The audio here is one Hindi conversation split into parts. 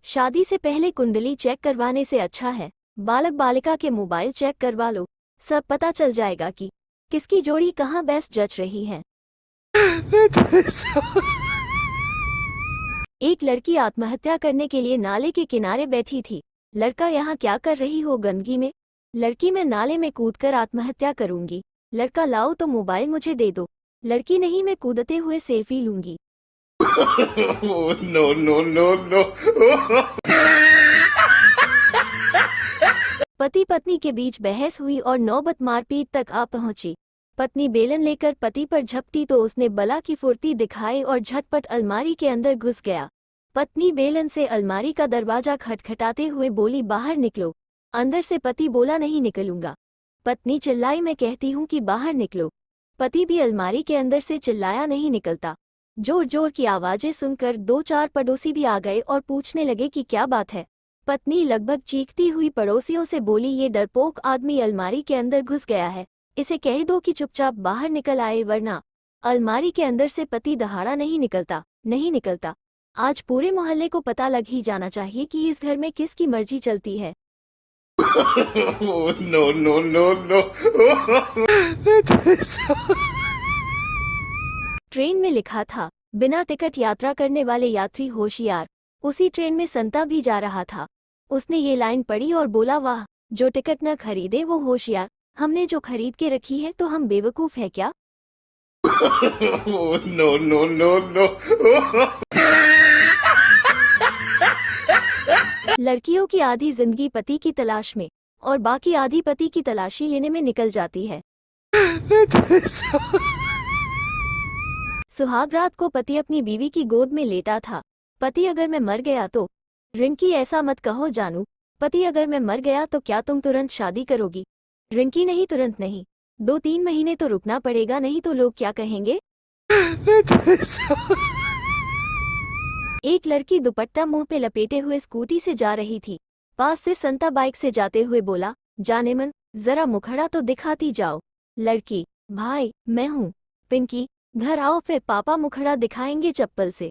शादी से पहले कुंडली चेक करवाने से अच्छा है बालक बालिका के मोबाइल चेक करवा लो, सब पता चल जाएगा कि किसकी जोड़ी कहाँ बेस्ट जच रही है। एक लड़की आत्महत्या करने के लिए नाले के किनारे बैठी थी। लड़का यहाँ क्या कर रही हो गंदगी में? लड़की मैं नाले में कूदकर आत्महत्या करूंगी। लड़का लाओ तो मोबाइल मुझे दे दो। लड़की नहीं मैं कूदते हुए सेल्फी लूंगी। No, no, no, no. पति पत्नी के बीच बहस हुई और नौबत मारपीट तक आ पहुंची। पत्नी बेलन लेकर पति पर झपटी तो उसने बला की फुर्ती दिखाई और झटपट अलमारी के अंदर घुस गया। पत्नी बेलन से अलमारी का दरवाजा खटखटाते हुए बोली बाहर निकलो। अंदर से पति बोला नहीं निकलूंगा। पत्नी चिल्लाई मैं कहती हूँ कि बाहर निकलो। पति भी अलमारी के अंदर से चिल्लाया नहीं निकलता। जोर जोर की आवाजें सुनकर 2-4 पड़ोसी भी आ गए और पूछने लगे कि क्या बात है। पत्नी लगभग चीखती हुई पड़ोसियों से बोली ये डरपोक आदमी अलमारी के अंदर घुस गया है, इसे कह दो कि चुपचाप बाहर निकल आए वरना। अलमारी के अंदर से पति दहाड़ा नहीं निकलता। आज पूरे मोहल्ले को पता लग ही जाना चाहिए कि इस घर में किसकी मर्जी चलती है। No, no, no, no. Train में लिखा था बिना टिकट यात्रा करने वाले यात्री होशियार। उसी ट्रेन में संता भी जा रहा था। उसने ये लाइन पढ़ी और बोला वाह, जो टिकट न खरीदे वो होशियार। हमने जो खरीद के रखी है तो हम बेवकूफ है क्या? No, no, no, no. लड़कियों की आधी जिंदगी पति की तलाश में और बाकी आधी पति की तलाशी लेने में निकल जाती है। सुहाग रात को पति अपनी बीवी की गोद में लेटा था। पति अगर मैं मर गया तो? रिंकी ऐसा मत कहो जानू। पति अगर मैं मर गया तो क्या तुम तुरंत शादी करोगी? रिंकी नहीं तुरंत नहीं, 2-3 महीने तो रुकना पड़ेगा, नहीं तो लोग क्या कहेंगे। एक लड़की दुपट्टा मुंह पे लपेटे हुए स्कूटी से जा रही थी। पास से संता बाइक से जाते हुए बोला जाने मन जरा मुखड़ा तो दिखाती जाओ। लड़की भाई मैं हूँ पिंकी, घर आओ फिर पापा मुखड़ा दिखाएंगे चप्पल से।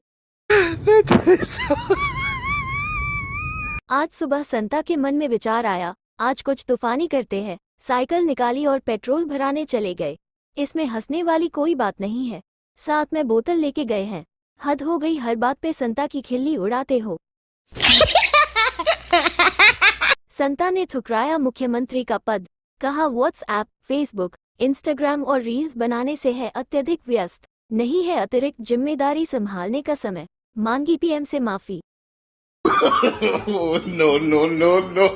आज सुबह संता के मन में विचार आया आज कुछ तूफानी करते हैं। साइकिल निकाली और पेट्रोल भराने चले गए। इसमें हंसने वाली कोई बात नहीं है, साथ में बोतल लेके गए हैं। हद हो गई, हर बात पे संता की खिल्ली उड़ाते हो। संता ने ठुकराया मुख्यमंत्री का पद। कहा व्हाट्सएप, फेसबुक, इंस्टाग्राम और रील्स बनाने से है अत्यधिक व्यस्त, नहीं है अतिरिक्त जिम्मेदारी संभालने का समय। मांगी पीएम से माफी। No, no, no, no.